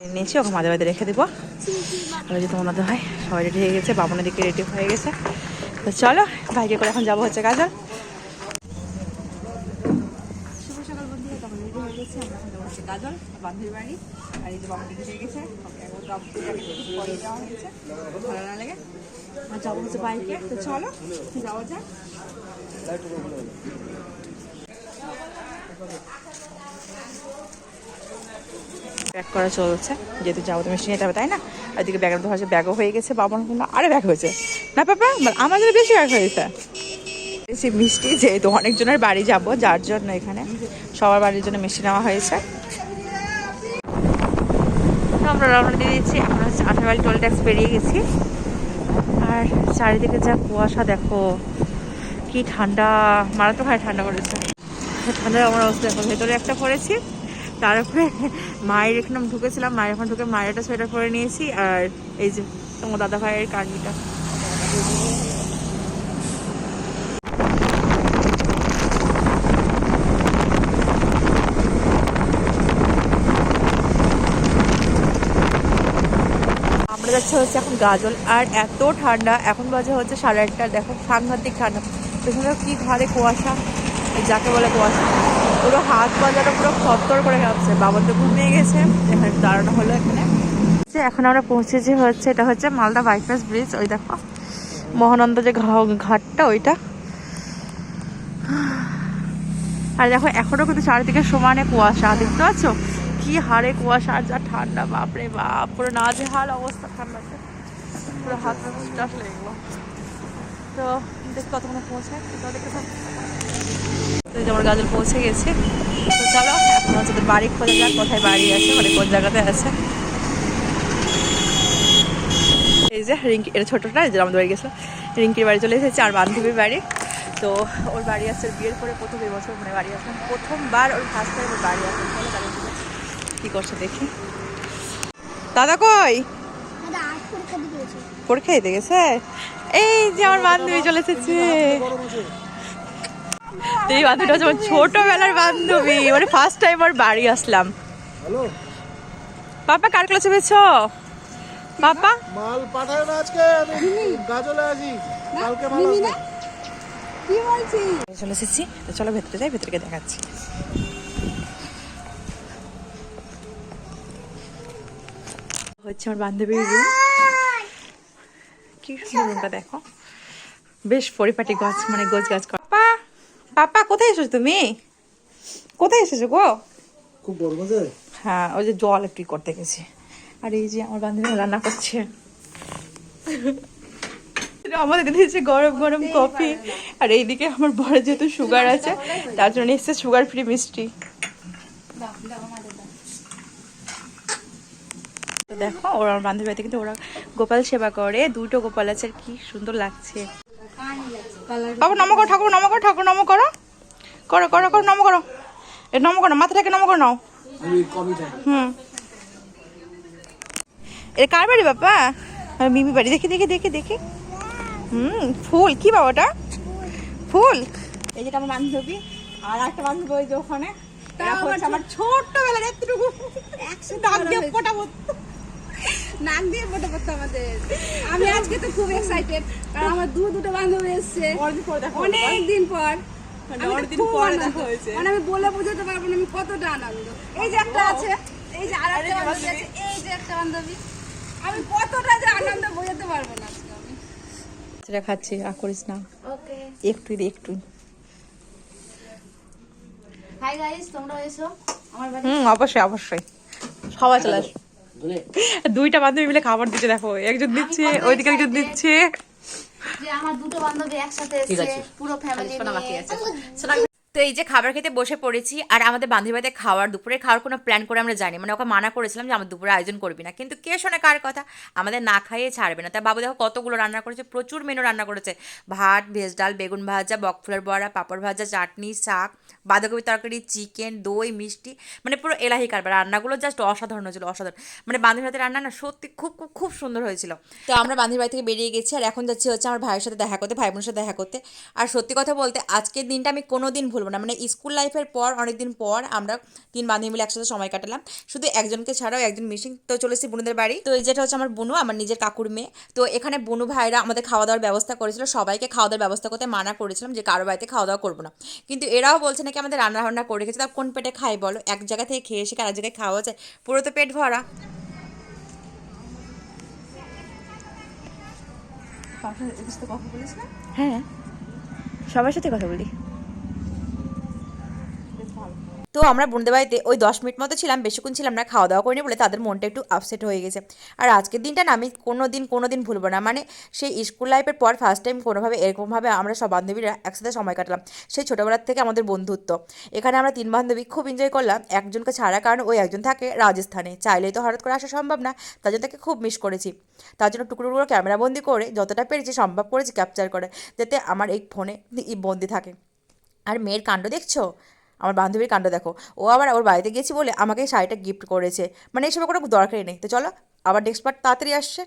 নিয়েছি ওকে মাঝে মাঝে রেখে দেবো। যে তোমার হয় সবাই রেডি হয়ে গেছে, বাবনের দিকে রেডি হয়ে গেছে। তো চলো বাইকে করে এখন যাবো হচ্ছে কাজল। শুভ সকাল বন্ধুরা, তখন রেডি হয়ে গেছে, আমরা এখন যাবো হচ্ছে কাজল বান্ধবীর বাড়ি। আর এই যে বাবন রেডি হয়ে গেছে, পরে যাওয়া হয়েছে ভালো না লেগে আর যাবো হচ্ছে বাইকে। তো চলো যাওয়া যাক। প্যাক করা চলছে, যেহেতু যাবো তো মিষ্টি নিতে হবে তাই না। আর এদিকে ব্যাগের মধ্যে হয়েছে, ব্যাগও হয়ে গেছে, বাবন আরে ব্যাগ হয়েছে না পাপা, আমাদের বেশি ব্যাগ হয়েছে। বেশি মিষ্টি যেহেতু অনেকজনের বাড়ি যাব, যার জন্য এখানে সবার বাড়ির জন্য মিষ্টি নেওয়া হয়েছে। তো আমরা রওনা দিয়ে দিচ্ছি, আমরা হচ্ছে 18 মাইল টোল ট্যাক্স পেরিয়ে গেছি। আর চারিদিকে যা কুয়াশা দেখো, কি ঠান্ডা, মারাত্মক হারে ঠান্ডা পড়েছে। ঠান্ডার আমার অবস্থা দেখো, ভেতরে একটা পরেছি, তার উপরে মায়ের এখানে ঢুকেছিলাম, মায়ের এখন ঢুকে মায়ের একটা সোয়েটার পরে নিয়েছি। আর এই যে তোমার দাদা ভাইয়ের কার্নিটা। আমরা যাচ্ছি হচ্ছে এখন গাজল। আর এত ঠান্ডা, এখন বাজে হচ্ছে 8:30। দেখো সাংঘাতিক ঠান্ডা, পেছনে কি ঘাড়ে কুয়াশা, যাকে বলে কুয়াশা, পুরো হাত বাজাটা পুরো থরথর করে কাঁপছে। বাবা তো ঘুমিয়ে গেছে, এখানে দাঁড়ানো হলো এখানে। এখন আমরা পৌঁছেছি হচ্ছে, এটা হচ্ছে মালদা বাইপাস ব্রিজ। ওই দেখো মহানন্দ যে ঘাটটা ওইটা। আর দেখো এখনো কিন্তু চারিদিকে সমানে কুয়াশা, দেখতে পাচ্ছ কি হারে কুয়াশা, আর যা ঠান্ডা, বাপরে বাপ, পুরো নাজেহাল অবস্থা ঠান্ডাতে, পুরো হাত টাস লেগে গেলো। তো দেখি কতক্ষণে পৌঁছায়, আমার গাজল পৌঁছে গেছে। তো চলো এখন হচ্ছে বাড়ি খোঁজা যাক, কোথায় বাড়ি আছে, মানে কোন জায়গাতে আছে। এই যে রিঙ্কি, এটা ছোটোটা, এই যে আমাদের বাড়ি গেছিলো, রিঙ্কির বাড়ি চলে এসেছে। আর বান্ধবীর বাড়ি, তো ওর বাড়ি আসছে বিয়ের পরে প্রথম এবছর মানে বাড়ি আসলাম, প্রথমবার ওর ফার্স্ট টাইম ওর বাড়ি আসলাম। চলো তাহলে কী করছে দেখি। দাদা কই? পরীক্ষা দিতে গেছে। এই যে আমার বান্ধবী চলে এসেছে। এই বান্ধবীটা হচ্ছে আমার ছোটবেলার বান্ধবী, মানে ফার্স্ট টাইম ওর বাড়ি আসলাম। পাপা কার ক্লাসে পেয়েছ? পাপা মাল পাঠায় না আজকে, আমি গাজলে আছি, কালকে মাল আসবে। কি বলছি? চলে এসেছি, তো চলো ভেতরে যাই, ভেতরে গিয়ে দেখাচ্ছি। হচ্ছে আমার বান্ধবীর রুম, কি সুন্দর রুমটা দেখো, বেশ পরিপাটি গাছ, মানে গোছ গাছ। পাপা পাপা কোথায় এসেছো তুমি? কোথায় এসেছো গো? খুব বড় মজা। হ্যাঁ ওই যে জল একটু করতে গেছি। আর এই যে আমার বান্ধবী রান্না করছে, আমাদের দিয়েছে গরম গরম কফি। আর এইদিকে আমার বড় যেহেতু সুগার আছে, তার জন্য এসছে সুগার ফ্রি মিষ্টি। তো দেখো ওরা আমার বান্ধবী বাড়িতে কিন্তু ওরা গোপাল সেবা করে, দুটো গোপাল আছে, আর কি সুন্দর লাগছে। বাবা নম করো, ঠাকুর নম করো, ঠাকুর নম করো, করো করো করো, নম করো, এ নম করো, মাথাটাকে নম করো নাও। এ কার বাড়ি বাবা? মিমি বাড়ি। দেখি দেখি দেখি দেখি, ফুল কি বাবাটা? ফুল। এই যেটা আমার বান্ধবী, আর একটা বান্ধবী ওই যে ওখানে, আমার ছোট্টবেলার এতটুকু নাক দিয়ে ফোটা পড়তো, নাক দিয়ে ফোটা পড়তো আমাদের। আমি আজকে তো খুব এক্সাইটেড, কারণ আমার দুটো বান্ধবী এসছে অনেক দিন পর। মানে আমি বলে বোঝাতে পারবো না আমি কতটা আনন্দ। এই যে একটা আছে, এই যে আর একটা বান্ধবী আছে, এই যে একটা বান্ধবী, আমি কতটা যে আনন্দ বোঝাতে পারবো না আজকে আমি। সেটা খাচ্ছি, আর করিস না, ওকে একটু একটু। হাই গাইস, তোমরা এসো আমার বাড়ি। অবশ্যই অবশ্যই, সবাই চলে আসো। দুইটা বান্ধবী মিলে খাবার দিচ্ছে, দেখো একজন দিচ্ছে, ওইদিকে একজন দিচ্ছে। যে আমার দুটো বান্ধবী একসাথে এসেছে, পুরো ফ্যামিলি নিয়ে। তো এই যে খাবার খেতে বসে পড়েছি, আর আমাদের বান্ধবী বাড়িতে দুপুরে খাওয়ার কোনো প্ল্যান করে আমরা জানি, মানে ওকে মানা করেছিলাম যে আমার দুপুরে আয়োজন করবি না, কিন্তু কে শোনে কার কথা, আমাদের না খাইয়ে ছাড়বে না। তাই বাবু দেখো কতগুলো রান্না করেছে, প্রচুর মেনু রান্না করেছে, ভাত, ভেজ ডাল, বেগুন ভাজা, বকফুলের বড়া, পাঁপড় ভাজা, চাটনি, শাক, বাঁধাকপি তরকারি, চিকেন, দই, মিষ্টি, মানে পুরো এলাহি কারবার। রান্নাগুলো জাস্ট অসাধারণ হয়েছিল, অসাধারণ। মানে বান্ধবীর হাতে রান্না না সত্যি খুব খুব খুব সুন্দর হয়েছিল। তো আমরা বান্ধবীর বাড়ি থেকে বেরিয়ে গেছি, আর এখন যাচ্ছি হচ্ছে আমার ভাইয়ের সাথে দেখা করতে, ভাই বোনের সাথে দেখা করতে। আর সত্যি কথা বলতে আজকের দিনটা আমি কোনো দিন ভুলবো না, মানে স্কুল লাইফের পর অনেকদিন পর আমরা 3 বান্ধবী মিলে একসাথে সময় কাটালাম, শুধু একজনকে ছাড়াও একজন মিসিং। তো চলেছি বুনুদের বাড়ি। তো এই যেটা হচ্ছে আমার বুনু, আমার নিজের কাকুর মেয়ে। তো এখানে বুনু ভাইরা আমাদের খাওয়া দাওয়ার ব্যবস্থা করেছিল, সবাইকে খাওয়া দাওয়ার ব্যবস্থা করতে মানা করেছিলাম যে কারো বাড়িতে খাওয়া দাওয়া করবো না, কিন্তু এরাও বলছে নাকি আমাদের রান্না বান্না করে রেখেছে। তা কোন পেটে খাই বলো, এক জায়গা থেকে খেয়ে এসে আরেক জায়গায় খাওয়া যায়, পুরো তো পেট ভরা। কথা বলিস না? হ্যাঁ, সবার সাথে কথা বলি। তো আমরা বোনদের বাড়িতে ওই 10 মিনিট মতো ছিলাম, বেশিক্ষণ ছিলাম না, খাওয়া দাওয়া করিনি বলে তাদের মনটা একটু আপসেট হয়ে গেছে। আর আজকের দিনটা না আমি কোনো দিন ভুলবো না, মানে সেই স্কুল লাইফের পর ফার্স্ট টাইম কোনোভাবে এরকমভাবে আমরা সব বান্ধবীরা একসাথে সময় কাটালাম, সেই ছোটোবেলার থেকে আমাদের বন্ধুত্ব। এখানে আমরা 3 বান্ধবী খুব এনজয় করলাম, একজনকে ছাড়া, কারণ ওই একজন থাকে রাজস্থানে, চাইলেই তো হঠাৎ করে আসা সম্ভব না, তার জন্য তাকে খুব মিস করেছি। তার জন্য টুকরো টুকরো ক্যামেরাবন্দি করে যতটা পেরেছি সম্ভব করেছি ক্যাপচার করে, যাতে আমার এই ফোনে বন্দি থাকে। আর মেয়ের কাণ্ড দেখছো, আমার বান্ধবীর কাণ্ড দেখো, ও আবার ওর বাড়িতে গেছি বলে আমাকে এই শাড়িটা গিফট করেছে, মানে এইসব কোনো দরকারই নেই। তো চলো, আবার নেক্সট পার্ট তাড়াতাড়ি আসছে।